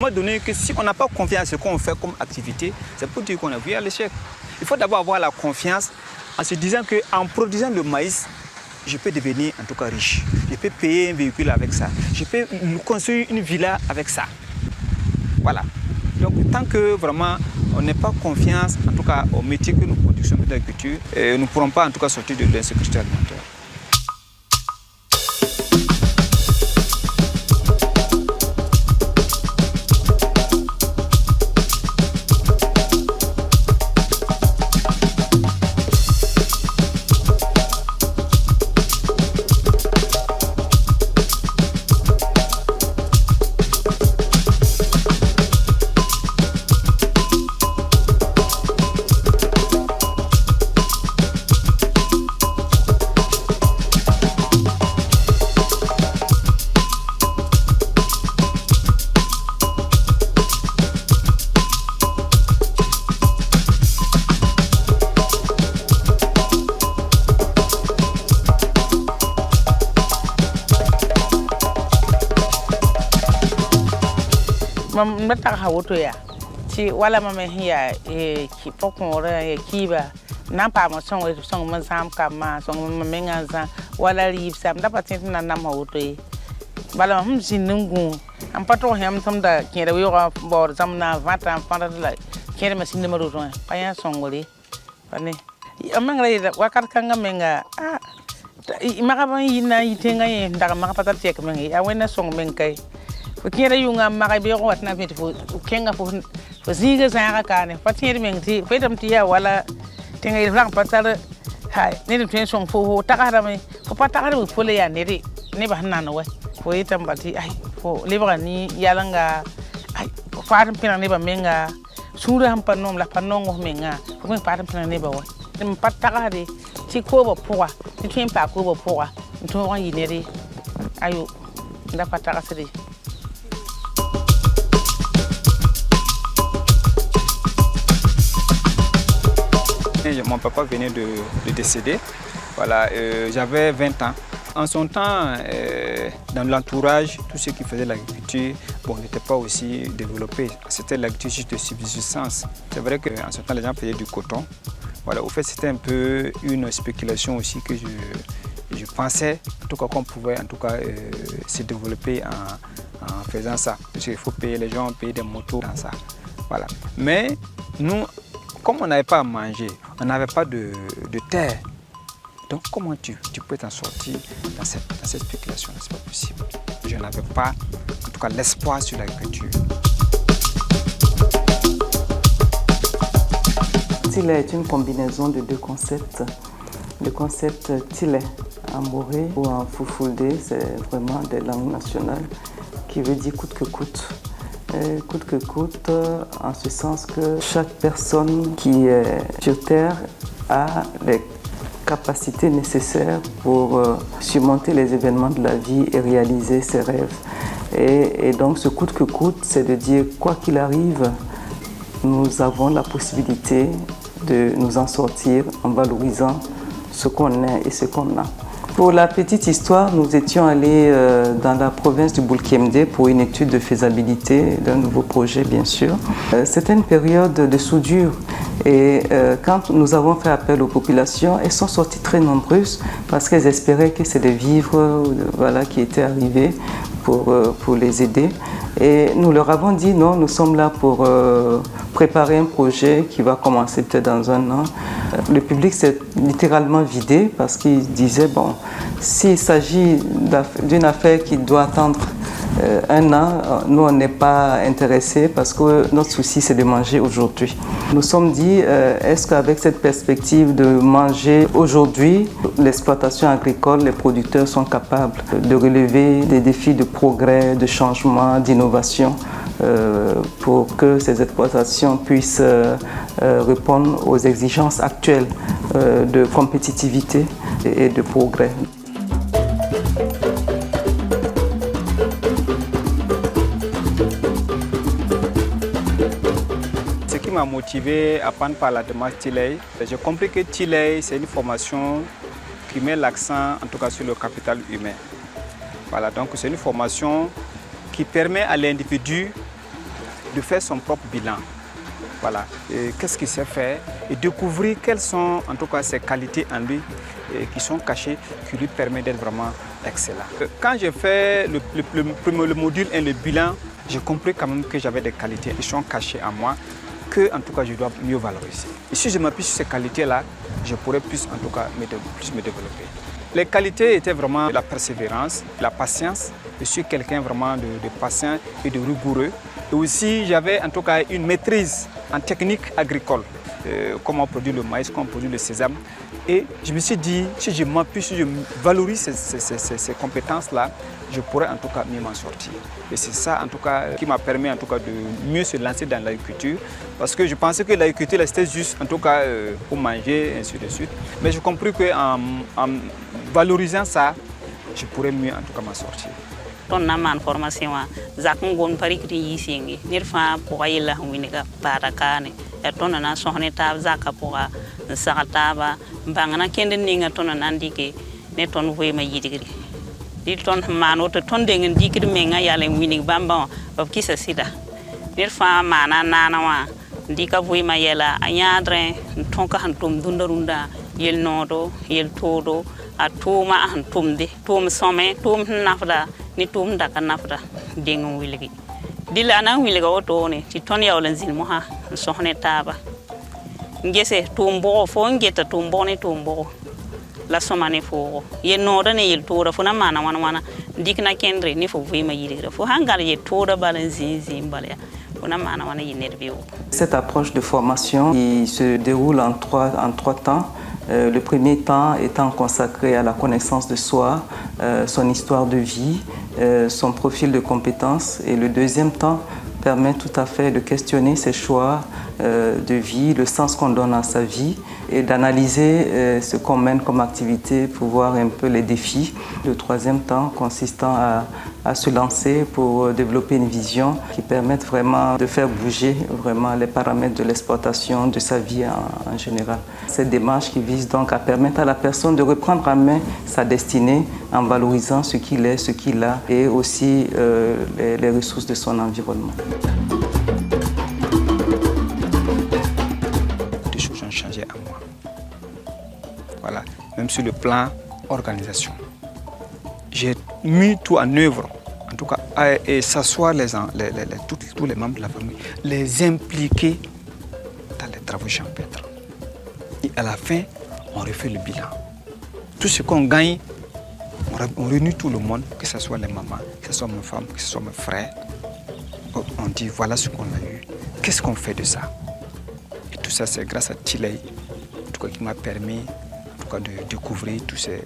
moment donné que si on n'a pas confiance à ce qu'on fait comme activité, c'est pour dire qu'on a vu à l'échec. Il faut d'abord avoir la confiance en se disant qu'en produisant le maïs, je peux devenir en tout cas riche. Je peux payer un véhicule avec ça. Je peux construire une villa avec ça. Voilà. Donc tant que vraiment on n'a pas confiance en tout cas au métier que nous produisons de l'agriculture, nous ne pourrons pas en tout cas sortir de l'insécurité alimentaire. Mam nata hawoto ya ti wala mama hiya ki pokora kiba nan pa mo song man sam kama song menga za wala rib sam da patin na nam hawoto e bala sinungu am pato hem sam da kere wi ko bor sam na vata fanda la kere ma sin numero to pa ya songoli pane amanga wakar kanga menga maka ban yina yitenga ye ndaga maka patat tek menga ya wena song menkai Kira yunga makai biyo ko watna piti fu kenga fu ziga zanga kane patiri mengti petam tia wala tenga ilang patar hai ni tem song fu takara me fu patakara fu le ya neri ne ba hanana wa fu itam bati ai fu libra ni yalanga ai fatam pina ne ba menga sura ham panom la panongo menga fu men fatam pina ne ba wa nem patakara de ti ko ba poa ti tem pa ko ba poa to wa yineri ayo nda pataka sedi. Mon papa venait de décéder. Voilà, j'avais 20 ans. En son temps, dans l'entourage, tout ce qui faisait l'agriculture, n'était pas aussi développé. C'était l'agriculture de subsistance. C'est vrai qu'en ce temps, les gens faisaient du coton. Voilà, au fait, c'était un peu une spéculation aussi que je pensais, en tout cas, qu'on pouvait en tout cas se développer en faisant ça. Parce qu'il faut payer les gens, payer des motos dans ça. Voilà. Mais nous, comme on n'avait pas à manger, on n'avait pas de terre. Donc comment tu peux t'en sortir dans cette spéculation? Ce n'est pas possible. Je n'avais pas, en tout cas, l'espoir sur l'agriculture. Tilet est une combinaison de deux concepts. Le concept Tilet en moré ou en Fulfulde, c'est vraiment des langues nationales qui veut dire coûte que coûte. Coûte que coûte, en ce sens que chaque personne qui est sur Terre a les capacités nécessaires pour surmonter les événements de la vie et réaliser ses rêves. Et donc ce coûte que coûte, c'est de dire quoi qu'il arrive, nous avons la possibilité de nous en sortir en valorisant ce qu'on est et ce qu'on a. Pour la petite histoire, nous étions allés dans la province du Boulkemde pour une étude de faisabilité d'un nouveau projet, bien sûr. C'était une période de soudure et quand nous avons fait appel aux populations, elles sont sorties très nombreuses parce qu'elles espéraient que c'est des vivres voilà, qui étaient arrivés pour les aider. Et nous leur avons dit non, nous sommes là pour préparer un projet qui va commencer peut-être dans un an. Le public s'est littéralement vidé parce qu'il disait bon, s'il s'agit d'une affaire qui doit attendre un an, nous on n'est pas intéressés parce que notre souci c'est de manger aujourd'hui. Nous sommes dit est-ce qu'avec cette perspective de manger aujourd'hui, l'exploitation agricole, les producteurs sont capables de relever des défis de progrès, de changement, d'innovation pour que ces exploitations puissent répondre aux exigences actuelles de compétitivité et de progrès. Ce qui m'a motivé à prendre par la démarche Tiley, j'ai compris que Tiley, c'est une formation qui met l'accent en tout cas sur le capital humain. Voilà, donc c'est une formation qui permet à l'individu de faire son propre bilan. Voilà, qu'est-ce qu'il sait faire et découvrir quelles sont en tout cas ses qualités en lui qui sont cachées, qui lui permettent d'être vraiment excellent. Quand j'ai fait le module 1, le bilan, j'ai compris quand même que j'avais des qualités qui sont cachées en moi, que en tout cas je dois mieux valoriser. Et si je m'appuie sur ces qualités-là, je pourrais plus en tout cas me développer. Les qualités étaient vraiment la persévérance, la patience. Je suis quelqu'un vraiment de patient et de rigoureux. Et aussi, j'avais en tout cas une maîtrise en technique agricole, comment on produit le maïs, comment on produit le sésame. Et je me suis dit, si je m'appuie, si je valorise ces compétences-là, je pourrais en tout cas mieux m'en sortir. Et c'est ça en tout cas qui m'a permis en tout cas de mieux se lancer dans l'agriculture. Parce que je pensais que l'agriculture c'était juste en tout cas pour manger, et ainsi de suite. Mais j'ai compris qu'en valorisant ça, je pourrais mieux en tout cas m'en sortir. Ton naman formation wa zakon gon parikri yisingi nirfa pour ayela winiga parakane e ton na sohne ta zaka pour sakata ba bangana kende ninga ton nandike ne ton voyema yidigri di ton mano to ton dengan dikir menga yale winig bamba of kisa sida nirfa mana nana wa dika voyema yela anyadre tonka hantum dundarunda yel nodo yel todo atuma hantumde tum some tum nafda ni tum daka nafda dengu wiligi dila na wiliga oto ne ti ton yawlan zin moha sohne taba ngese tumbo fo ngeta tumbo ne tumbo la somane fo ye noda ne yel tora fo na mana wana dikna kendre ni fo vima yidira fo hangal ye tora balan zin balya fo na mana wana yinerbiu. Cette approche de formation qui se déroule en trois temps. Le premier temps étant consacré à la connaissance de soi, son histoire de vie, son profil de compétences. Et le deuxième temps permet tout à fait de questionner ses choix de vie, le sens qu'on donne à sa vie et d'analyser ce qu'on mène comme activité pour voir un peu les défis. Le troisième temps consistant à se lancer pour développer une vision qui permette vraiment de faire bouger vraiment les paramètres de l'exploitation de sa vie en général. Cette démarche qui vise donc à permettre à la personne de reprendre en main sa destinée en valorisant ce qu'il est, ce qu'il a et aussi les ressources de son environnement. Des choses ont changé à moi. Voilà, même sur le plan organisation. J'ai mis tout en œuvre, en tout cas, et s'asseoir tous les membres de la famille, les impliquer dans les travaux champêtres. Et à la fin, on refait le bilan. Tout ce qu'on gagne, on réunit tout le monde, que ce soit les mamans, que ce soit mes femmes, que ce soit mes frères. On dit voilà ce qu'on a eu, qu'est-ce qu'on fait de ça? Et tout ça, c'est grâce à Tilei, en tout cas, qui m'a permis de découvrir toutes ces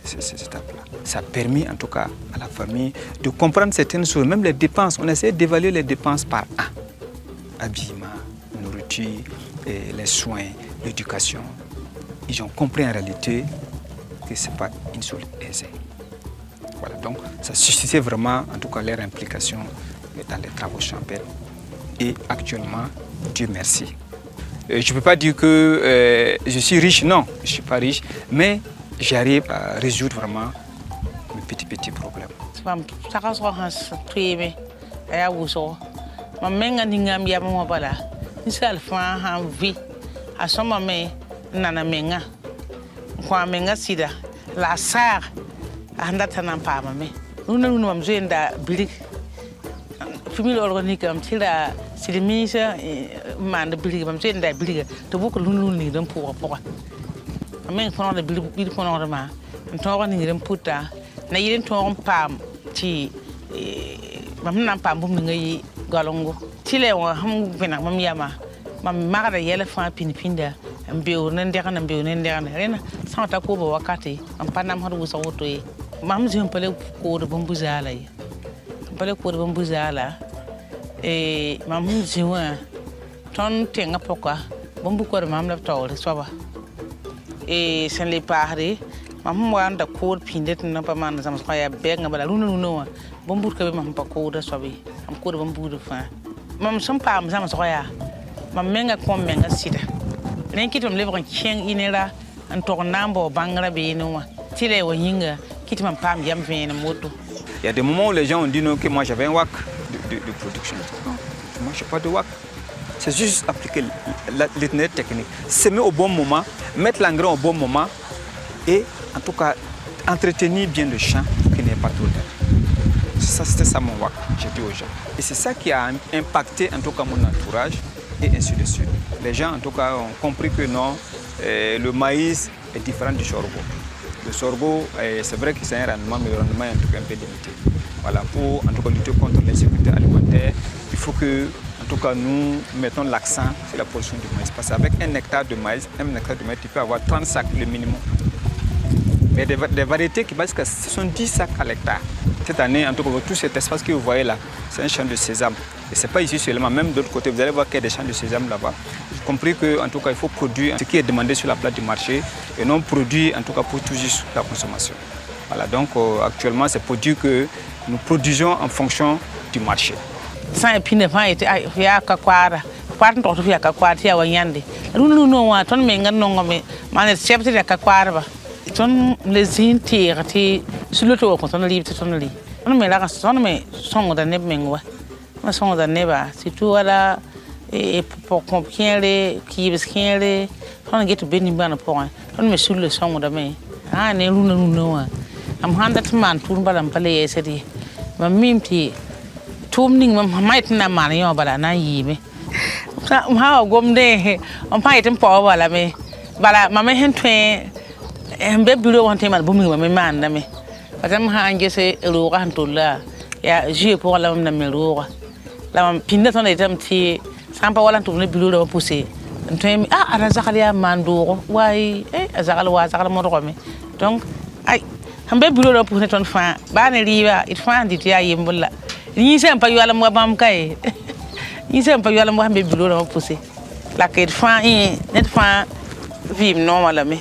étapes-là. Ça a permis en tout cas à la famille de comprendre certaines choses, même les dépenses. On essaie d'évaluer les dépenses par an. Habillement, nourriture, les soins, l'éducation. Ils ont compris en réalité que ce n'est pas une chose aisée. Voilà, donc ça suscitait vraiment en tout cas leur implication dans les travaux champêtres. Et actuellement, Dieu merci. Je ne peux pas dire que je suis riche, non, je ne suis pas riche, mais j'arrive à résoudre vraiment mes petits problèmes. Famille organique am tira silimisa man de biliga bam sen da biliga to boko lunu ni dum pour amen fono de biliga fono ma to ni dum puta na yiden to pam ti bam nan pam bum ngai galongo tile wa ham bena mam yama mam magada yele fa pinda mbeu nan de kana mbeu nan de kana rena santa ko bo wakati am panam hadu so woto e mam jëm pele ko de bambu zala yi pele ko de bambu zala e mam jiwa ton tenga poka bambu ko mam la tawle soba e sen le pare mam wanda ko pindet na pa man sam ko ya be nga bala lunu no bambu ko be mam pa ko de sobi am ko de bambu de fa mam sam pa sam so ya mam menga ko menga sida nen kitam le bran kien inera an to nambo bangra be no tile wo yinga kitam pam yam vene moto. Il y a des moments où les gens ont dit non, que moi j'avais un WAC de production. pratiquement, je n'ai pas de WAC. C'est juste appliquer l'itinéraire technique. Semer au bon moment, mettre l'engrais au bon moment et en tout cas entretenir bien le champ pour qu'il n'y ait pas trop d'herbe. C'était ça mon WAC, j'ai dit aux gens. Et c'est ça qui a impacté en tout cas mon entourage et ainsi de suite. Les gens en tout cas ont compris que non, le maïs est différent du sorgho. Le sorgho, c'est vrai que c'est un rendement, mais le rendement est en tout cas un peu limité. Voilà, pour en tout cas lutter contre l'insécurité alimentaire, il faut que en tout cas nous mettons l'accent sur la production du maïs. Parce qu'avec un hectare de maïs, tu peux avoir 30 sacs le minimum. Mais des variétés qui basent que ce sont 10 sacs à l'hectare. Cette année, en tout cas, tout cet espace que vous voyez là, c'est un champ de sésame. Et ce n'est pas ici seulement, même de l'autre côté, vous allez voir qu'il y a des champs de sésame là-bas. J'ai compris qu'en tout cas, il faut produire ce qui est demandé sur la place du marché et non produire en tout cas pour tout juste la consommation. Voilà, donc actuellement, c'est produit que nous produisons en fonction du marché. Sans épine, il y a Kakwara. Quarante ans, il y a Kakwara, il y a Wanyandi. Nous, non, on menga non, mais man, c'est chef de Kakwara. Ton les intières, sur le tour, quand on livre, on lit. On met la son, mais son de nebmengwa. Ma son de neba, c'est tout à la et pour comprendre qui est on get to Benny Ban point. On me sur le son de me. Ah, ne no. I'm 100 man, Turbalam Palais, said he. My mimty, Tumning, might not money or but I ye. How gum day on pint and power, I may. But my man train. And baby don't want him at booming with my man, me. But I'm hanging say a low antola. Ya, she pour la melora. La pinnet on a empty, sample one to the blue pussy. And tell me, ah, Zakaria Mando, why, Azal was Alamorome. Donc, I'm baby don't put it on fire. Barney Riva, it found it, ya yimbola. You send Payualam Wabamkai. You send Payualam Wambi blue pussy. Like it fine, net fine, vive normal me.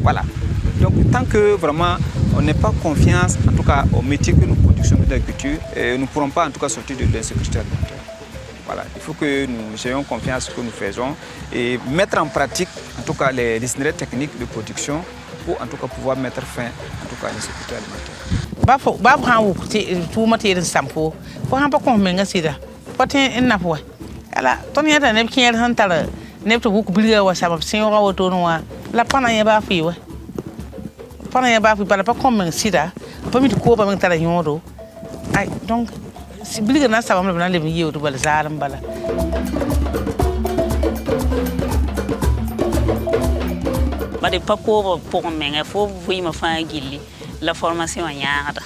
Voilà. Donc tant que vraiment on n'est pas confiance en tout cas au métier que nous produisons de l'agriculture, nous ne pourrons pas en tout cas sortir de l'insécurité alimentaire. Voilà. Il faut que nous ayons confiance en ce que nous faisons et mettre en pratique en tout cas les itinéraires techniques de production pour en tout cas pouvoir mettre fin en tout cas à l'insécurité alimentaire. Bab han tout matière sampo pour han pas convaincre sida. Potin en napoi. Ala ton yata ne kier han tala ne to buku bilga wa sabab senora woto no wa la pana ya ba fi wa. Pana ya ba fi para pas convaincre sida. Pas mi ko ba mi tala yoro. Ai donc si bilga na sabam na le mi yewu bal zalam bala. Bade pas ko pour menga fo vui ma fa gilli la formation nyaada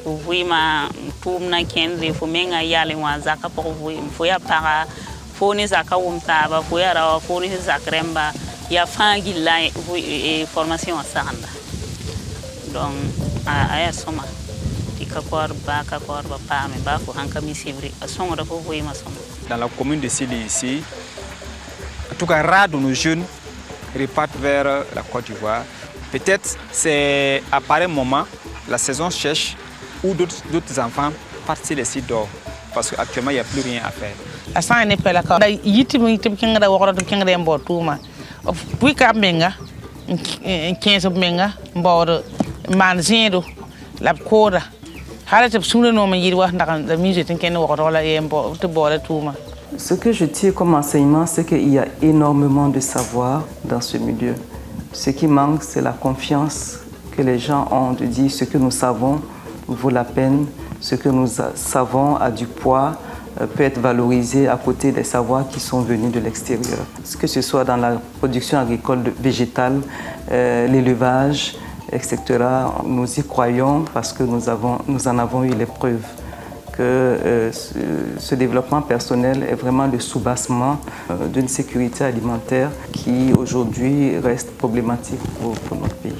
vui ma tum na kendre fo menga yale wa zaka pour vui fo ya para fo ni zaka umta ba fo ya rawa fo ni zakremba ya fa gilla formation sanda donc aya soma tika korba ka korba pa me ba fo hanka mi sivri songo da fo vui ma soma. Dans la commune de Sili ici, en tout cas rare de nos jeunes repartent vers la Côte d'Ivoire. Peut-être c'est à pareil moment, la saison sèche, où d'autres enfants partent les sites d'or. Parce qu'actuellement, il n'y a plus rien à faire. La sang n'est pas là. Il y a des gens qui ont des emboîtements. Puis, quand même, 15 menga, bord, manzino, la cora. Ce que je tire comme enseignement, c'est qu'il y a énormément de savoir dans ce milieu. Ce qui manque, c'est la confiance que les gens ont de dire ce que nous savons vaut la peine, ce que nous savons a du poids, peut être valorisé à côté des savoirs qui sont venus de l'extérieur. Que ce soit dans la production agricole végétale, l'élevage, etc. Nous y croyons parce que nous en avons eu les preuves que ce développement personnel est vraiment le soubassement d'une sécurité alimentaire qui aujourd'hui reste problématique pour notre pays.